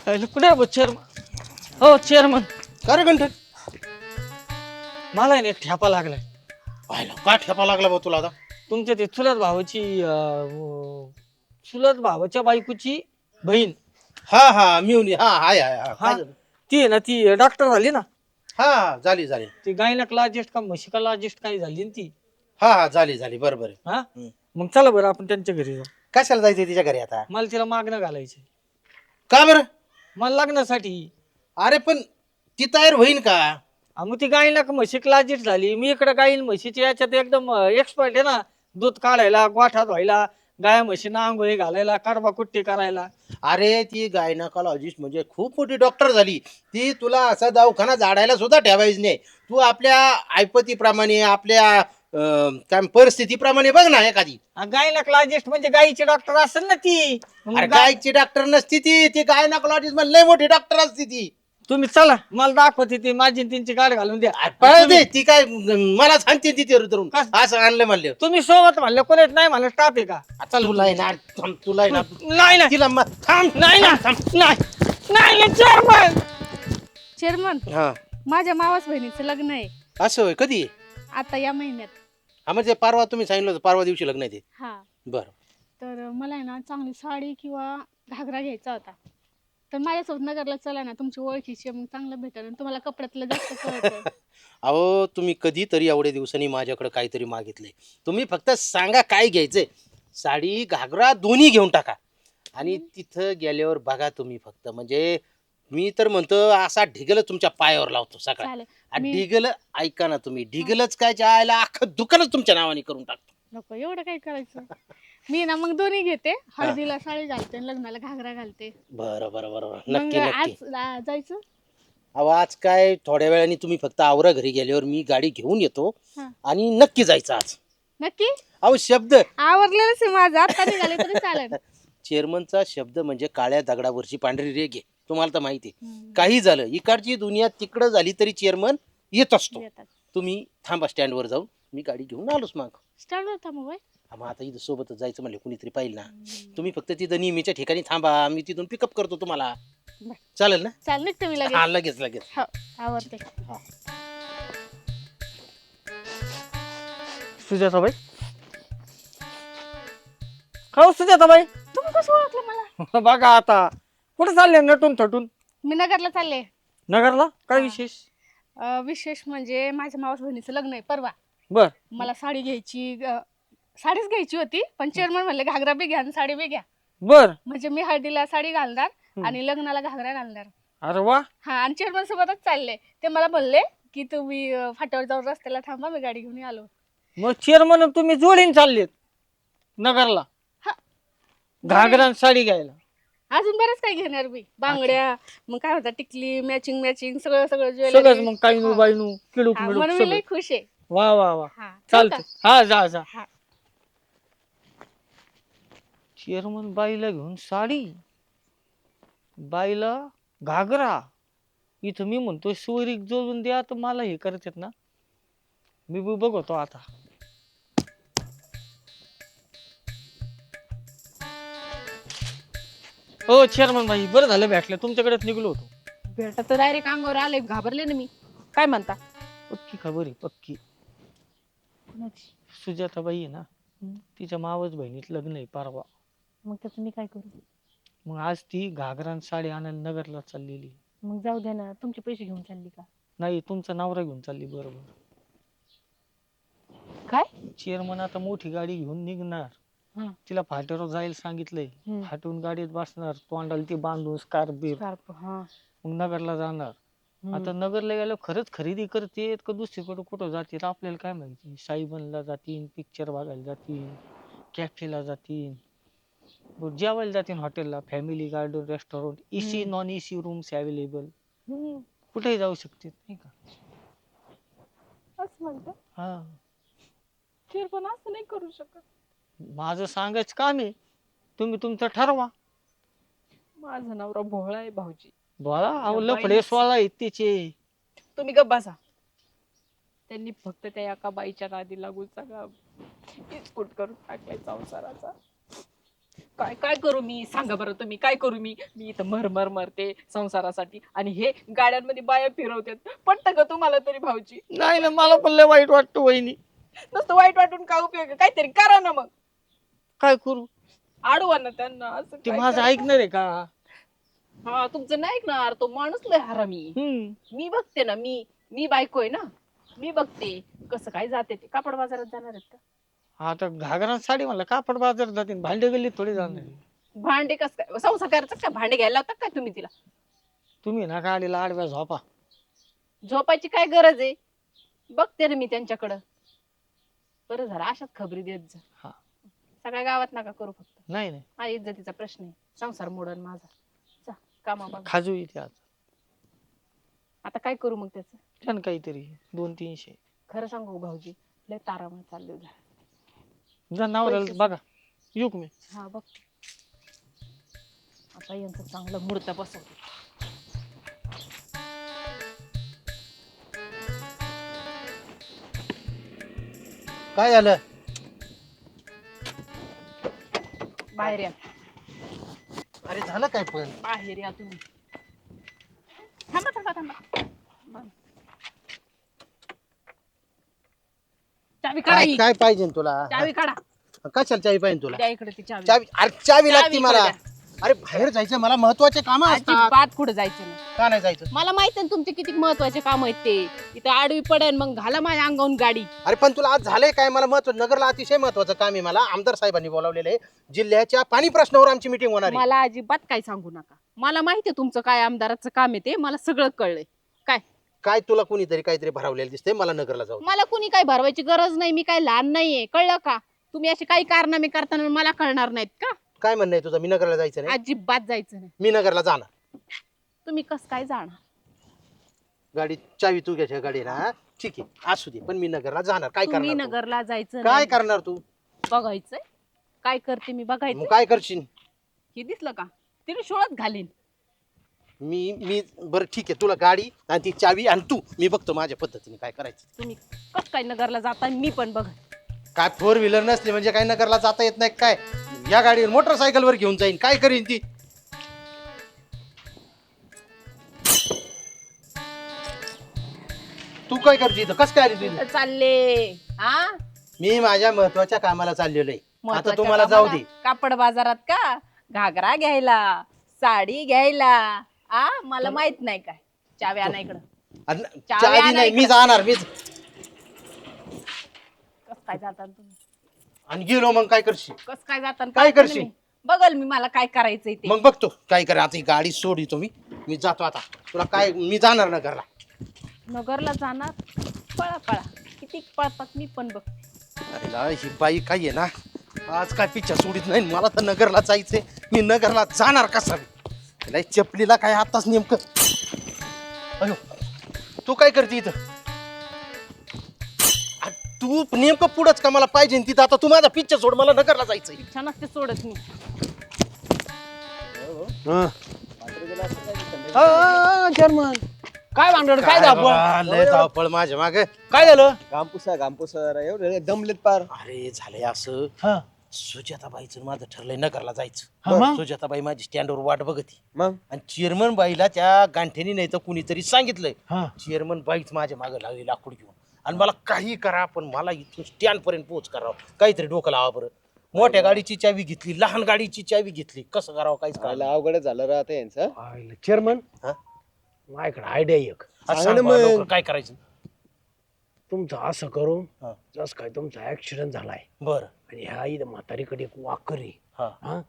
कुठे आहे चेअरमन? हो चेअरमन, का रे गंठन? मला आहे ना एक ठेपा लागलाय. पाहिला का ठेपा लागला भाऊ तुला आता? तुमच्या ते चुलत भावाच्या बायकोची बहीण. हा हा मिळून हा हाय हाय हा. हा काय झालं? ती आहे ना, ती डॉक्टर झाली ना. हा झाली झाली. ती गायनकॉलॉजिस्ट का म्हशिकॉलॉजिस्ट काही झाली ना ती. हा हा झाली झाली बरोबर आहे. हा मग चला बरं आपण त्यांच्या घरी जाऊ. कशाला जायचंय तिच्या घरी आता? मला तिला मागणं घालायचंय. का बरं? मला लग्नासाठी. अरे पण ती तयार होईन का? मग ती गायनक म्हशिकॉलॉजिस्ट झाली. मी इकडे गायीन म्हशीच्या याच्यात एकदम एक्सपर्ट आहे ना. दूध काढायला, गोठा धुवायला, गाया म्हशींना आंघोळी घालायला, कडबा कुट्टी करायला. अरे ती गायनाकॉलॉजिस्ट म्हणजे खूप मोठी डॉक्टर झाली. ती तुला असा दवाखाना झाडायला सुद्धा ठेवायची नाही. तू आपल्या ऐपतीप्रमाणे आपल्या काय परिस्थितीप्रमाणे बघ ना एखादी. गायनकॉलॉजिस्ट म्हणजे गायीची डॉक्टर असेल ना ती. मग अरे गायची डॉक्टर नसती ती गायनाकॉलॉजिस्ट म्हणजे लय मोठी डॉक्टर असते ती. तुम्ही चला, मला दाखवते ती माझी आणि त्यांची गाठ घालून द्या. पळ दे ती काय मला सांगते ती धरून काय? असं आणलं म्हणले. तुम्ही सोबत म्हणलं कोणीच नाही म्हणलं स्टाफ आहे का? तुला आहे ना तुला आहे ना नाही ना, तिला थांब नाही ना, नाही ना चेअरमन. चेअरमन, हा माझ्या मावस बहिणीचं लग्न आहे असं होय कधी? आता या महिन्यात. हा म्हणजे परवा तुम्ही सांगितलं होतं परवा दिवशी लग्न आहे ते. हा, बरं तर मला आहे ना चांगली साडी किंवा घागरा घ्यायचा होता. तर माझ्यासोबत नगरला चला ना, तुमची ओळखीची आहे, मग चांगलं भेटेल. तुम्हाला कपड्यातलं जास्त कळतं. अहो तुम्ही कधीतरी एवढ्या दिवसांनी माझ्याकडे काहीतरी मागितलंय. तुम्ही फक्त सांगा काय घ्यायचंय. साडी घागरा दोन्ही घेऊन टाका आणि तिथं गेल्यावर बघा तुम्ही फक्त. म्हणजे मी तर म्हणतो असा ढिगलच तुमच्या पायावर लावतो सगळा. चालेल. आणि मी- ढिगल ऐका ना तुम्ही, ढिगलच काय जायला अख्खं दुकानच तुमच्या नावाने करून टाकतो. नको एवढं काय करायचं. मी ना मग दोन्ही घेते. हळदीला साडी घालते आणि लग्नाला घागरा घालते. बरं बरं बरं बरं. मग नक्की नक्की. आज जायचं. अहो आज काय थोड्या वेळाने तुम्ही फक्त आवरा, घरी गेल्यावर मी गाडी घेऊन येतो हा. आणि नक्की जायचं आज. नक्की अहो शब्द आवरलेलंच आहे माझं. आता निघाले तरी चालेल. चेअरमनचा शब्द म्हणजे काळ्या दगडावरची पांढरी रेघ आहे. तुम्हाला तर माहिती आहे. काही झालं इकडची दुनिया तिकडं झाली तरी चेअरमन येत असतो. येतात. तुम्ही थांबा स्टँडवर जाऊन, मी गाडी घेऊन आलोच मग. स्टँडवर थांबू होय? मग आता इथं सोबतच जायचं म्हणलं कुणीतरी पाहिजे ना. तुम्ही फक्त तिथं नेहमीच्या ठिकाणी थांबा, मी तिथून पिकअप करतो तुम्हाला. बरं. चालेल ना? चाल निघते मी हा लगेच. लगेच लगेच. हो, आवरते. सुजाताबाई, हो सुजाताबाई. तुम्ही कसं ओळखलं मला? बघा आता कुठे चालले नटून थटून? मी नगरला चालले. नगरला काय हा. विशेष? विशेष म्हणजे माझ्या मावस बहिणीचं लग्न आहे परवा. बर मला साडी घ्यायची, साडीच घ्यायची होती. पण चेअरमन म्हणले घागरा बी घ्या आणि साडी बी घ्या. बर. म्हणजे मी हळदीला साडी घालणार आणि लग्नाला घागरा घालणार. अरे वा. हा, आणि चेअरमन सोबतच चालले. ते मला बोलले की तुम्ही फाट्यावर जाऊन रस्त्याला थांबा, मी गाडी घेऊन आलो. मग चेअरमन तुम्ही जोडीन चाललेत नगरला हा. घागरा आणि साडी घ्यायला? अजून बरंच काही घेणार मी. बांगड्या, मग काय होता टिकली, मॅचिंग मॅचिंग सगळं सगळं सगळंच ज्वेलरी. मग काहीनू बाईनू किडूक मिडूक म्हणून मी सगळं. लई खुश आहे. वा वा वा. हा, चालतं. हा जा जा. हा. चेअरमन बाईला घेऊन साडी, बाईला घागरा. इथं मी म्हणतोय सोयरीक जोडून द्या, तर मला हे करतात ना. मी बघतो आता. हो चेअरमन बाई, बरं झालं भेटलं, तुमच्याकडेच निघलो होतो. भेटा तर डायरेक्ट अंगावर आले, घाबरले ना मी. काय म्हणता? पक्की खबर आहे पक्की. सुजाताबाई आहे ना, तिच्या मावस बहिणीत लग्न आहे परवा. मग त्याचं मी काय करू? मग आज ती घागरा आणि साडी आणायला नगरला चाललेली. मग जाऊ द्या ना, तुमचे पैसे घेऊन चालली का? नाही, तुमचा नवरा घेऊन चालली. बरोबर. काय? चेअरमन आता मोठी गाडी घेऊन निघणार. हा. तिला फाट्यावर जायला सांगितलंय. फाटून गाडीत बसणार, तोंडाला ती बांधून स्कार्फ. हा. मग नगरला जाणार. आता नगरला गेल्यावर खरंच खरेदी करते का दुसरीकडे कुठं जातील आपल्याला काय माहिती. साईबनला जातील, पिक्चर बघायला जातील, कॅफेला जातील, जेवायला जातील हॉटेलला, family garden, restaurant, AC non AC rooms available, कुठेही जाऊ शकते नाही का. असं म्हणतो हा, पण असं नाही करू शकत. माझं सांगायचं काम आहे, तुम्ही तुमचं ठरवा. माझा नवरा भोळा आहे भाऊजी. बोला. अहो लफडे सोळा आहेत तिचे. तुम्ही गप्प बसा. त्यांनी फक्त त्या एका बाईच्या नादी लागून सगळा इस्कूट करून टाकलाय संसाराचा. काय काय करू मी सांगा बरं तुम्ही काय करू मी मी इथं मर मरते संसारासाठी आणि हे गाड्यांमध्ये बाया फिरवतात पटतं का तुम्हाला तरी भाऊची नाही ना, मला पण लय वाईट वाटतं वहिनी. नुसतं वाईट वाटून काय उपयोग आहे? काहीतरी करा ना मग काय करू? आडवा ना त्यांना असं ते काय माझं करा. ऐकणार आहे का? हा तुमचं नाही ऐकणार तो माणूस लय हरामी मी बघते ना मी बायको आहे ना मी बघते कसं काय जाते ते कापड बाजारात जाणार आहेत का आता घागरा साडी मला कापड बाजार जाते, भांडे गल्ली थोडी जाणार. भांडे कसं काय संसार करायचं का भांडे घ्यायला लावतात काय तुम्ही तिला तुम्ही ना आलेला आडव्या झोपा. झोपायची काय गरज आहे बघते ना मी त्यांच्याकडं बरं झालं अशाच खबरी देत जा हा. सगळ्या गावात नका करू फक्त नाही नाही, हा इज्जतीचा प्रश्न आहे संसार मोडन माझा जा कामा बघा खाजू येते आज. आता काय करू मग त्याचं छान काहीतरी 200-300. खरं सांगू भाऊजी लय तारामळ चालले जा जा नवऱ्याला पैसे- बघा, येऊ का मी? हा बघ आता यांचं चांगलं मूर्त बसवतो काय झालं? बाहेर या अरे झालं काय पण? बाहेर या तुम्ही थांबा थांबा थांबा चावी काढा काय ही. काय पाहिजे तुला? चावी काढा कशाला चावी पाहिजे तुला? द्या इकडे ती चावी चावी, अरे चावी लागते चावी मला. इकडे अरे बाहेर जायचं मला महत्वाचे काम असतात. अजिबात कुठे जायचं नाही का नाही जायचं? मला माहित आहे तुमचे किती महत्वाचे काम आहेत ते इथं आडवी पडेल मग घाला माझ्या अंगावून गाडी अरे पण तुला आज झालंय काय? मला नगरला अतिशय महत्वाचं काम आहे. मला आमदार साहेबांनी बोलावलेलं आहे. जिल्ह्याच्या पाणी प्रश्नावर आमची मिटिंग होणार आहे. मला अजिबात काय सांगू नका मला माहिती आहे तुमचं काय आमदाराचं काम आहे ते मला सगळं कळलंय काय काय तुला कोणीतरी काहीतरी भरावलेलं दिसतंय. मला नगरला जाऊ दे. मला कुणी काय भरवायची गरज नाही मी काय लहान नाहीये कळलं का तुम्ही असे काही कारनामे करताना मला कळणार नाहीत का काय म्हणणं आहे तुझं? मी नगरला जायचं नाही. अजिबात जायचं नाही मी नगरला जाणार. तुम्ही कस काय जाणार गाडी चावी तू घ्यायच्या गाडीला. हा? ठीक आहे असू दे, पण मी नगरला जाणार. काय तुम्ही करणार तू? नगरला जायचं काय नाही. करणार तू? बघायचंय काय करते मी बघायचं मग काय करशील? हे दिसलं का तिने शोळत घालीन मी बरं ठीक आहे, तुला गाडी आणि ती चावी आणि तू, मी बघतो माझ्या पद्धतीने काय करायचं. तुम्ही कस काय नगरला जाता मी पण बघ काय 4 व्हीलर नसली म्हणजे काय नगरला जाता येत नाही काय? या गाडीवर मोटरसायकलवर घेऊन जाईन. काय करीन ती? तू काय करते इथं? कस काय आली तू इथं? चालले हा मी माझ्या महत्वाच्या कामाला चाललेलो आहे. आता महत्वाच्या तुम्हाला जाऊ दे. कामाला कापड बाजारात का घागरा घ्यायला साडी घ्यायला आ मला माहित नाही काय चावी आणा इकडं आणि चावी चावी आणा नाही, मी इकडं. जाणार. मीच कस काय जाता तुम्ही आणि गेलो मग काय करशील? कस काय जाता काय करशील? बघल मी मला काय करायचंय ते मग बघतो काय करा. आता ही गाडी सोडी तुम्ही, मी जातो आता. तुला काय, मी जाणार नगरला. नगरला जाणार पळा पळा किती पळतात मी पण बघ अरे ला, ही बाई काय आहे ना, आज काय पिच्छा सोडित नाही. मला तर नगरला जायचंय. मी नगरला जाणार कसा? तिला चपलीला काय आताच नेमकं. अयो, तू काय करते इथं? आ, तू नेमकं पुढंच का? मला पाहिजे तिथं. आता तू माझा पिच्छा सोड, मला नगरला जायचंय. इच्छा नसते सोडत मी जर्मन काय भानगड काय काय धावपळ बाबा, लय धावपळ माझ्या मागे. काय झालं घामपुसा एवढे दमलेत पार अरे झालंय असं, हा सुजाताबाईचं माझं ठरलंय नगरला हा जायचं. मग? सुजाताबाई माझी स्टँडवर वाट बघती मग आणि चेअरमन बाईला त्या गांठ्यानी नाही तर कुणीतरी सांगितलंय. हा चेअरमन बाईच माझ्या मागे लागली लाकूड घेऊन. आणि मला काही करा, पण मला इथून स्टँड पर्यंत पोहोच करावं. काहीतरी डोकं लावा बरं. मोठ्या गाडीची चावी घेतली, लहान गाडीची चावी घेतली, कसं करावं काहीच कळलं. अवघड झालं राहत यांचं. चेअरमन हा? माझ्याकडे आयडिया एक आज सांगा ना सांग बरं मग. लवकर काय करायचं. तुमचं असं करू हा. जस काय तुमचा ऍक्सिडेंट झालाय बरं. आणि ह्या इथं म्हातारीकडे एक वाकर आहे हा हा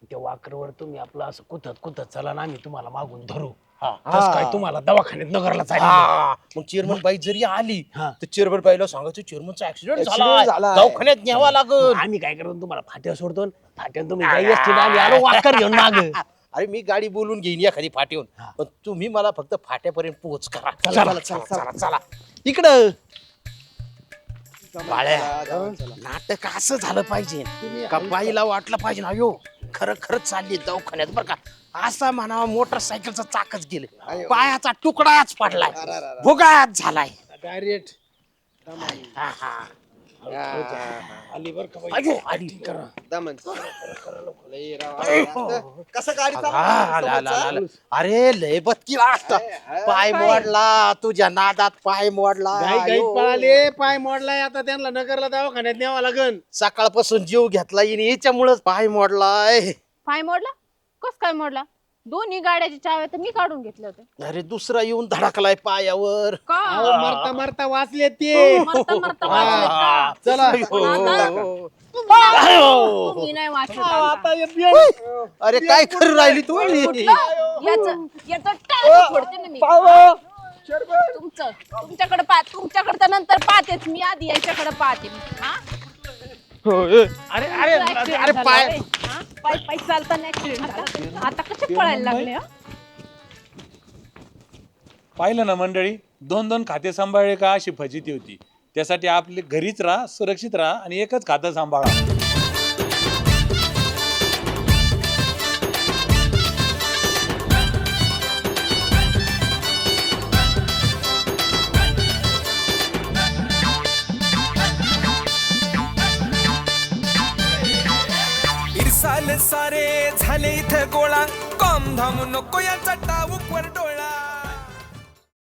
त्या वाकरवर तुम्ही आपलं असं कुथत चला ना आम्ही तुम्हाला मागून धरू हा तस काय तुम्हाला दवाखान्यात नगरला जायचं हा. मग चेअरमन बाई जरी आली हा. तर चेअरमन बाईला सांगायचं चेअरमनचा ऍक्सिडेंट Accident झाला, झालाय. दवाखान्यात न्यावा लागल. आम्ही काय करतो तुम्हाला फाट्या सोडतो फाट्यात तुम्ही जाई असतील आम्ही आलो वाकर घेऊन माग अरे मी गाडी बोलून घेईन एखादी फाटीहून, पण तुम्ही मला फक्त फाट्यापर्यंत पोहोच करा. चला, चला चला. इकडं बाळ्या, नाटक असं झालं पाहिजे का बाईला वाटलं पाहिजे ना, यो खरं खरंच चालली दवाखान्यात बरं का. असा म्हणावा मोटरसायकलचं चाकच गेलं, पायाचा तुकडाच पडलाय, भुगाच झालाय. डायरेक्ट हा, हा. आली बर का बाई. अयो, आली. Acting करा. दमन लय राव, अहो. कसं गाडी आला, आला, आला, आला. अरे लय बदकीला असता चालवते? पाय काय? मोडला तुझ्या नादात पाय मोडला गाई गाई अयो. पळाले पाय मोडलाय आता त्यांना नगरला दवाखान्यात न्यावं लागन. सकाळपासून जीव घेतला याच्यामुळेच पाय मोडलाय. पाय मोडला? कस काय मोडला? दोन्ही गाड्याची चाव्या तर मी काढून घेतले होते. अरे दुसरा येऊन धडकलाय पायावर. अहो, का मरता मरता वाचले ते. मरता मरता वाचलेत का? चला अयो. तुम्ही नाही वाचत आता. आता हे बियाणं. अरे काय करू राहिली तू याचं टाळं फोडते ना मी. तुमच्याकडे तर नंतर पाहतेच मी, आधी याच्याकडे पाहते मी. हा? अरे अरे Accident अरे झाला पाय रे. हा? पाय पाय चालताना ऍक्सिडेंट झाला. आता कसे पळायला लागले हा? पाहिलं ना मंडळी, 2-2 खाते सांभाळले का अशी फजिती होती. त्यासाठी आपले घरीच राहा, सुरक्षित राहा आणि एकच खातं सांभाळा. इरसाल सारे झाले इथं गोळा कॉम धाम नको याचा टाऊक वर डोळा.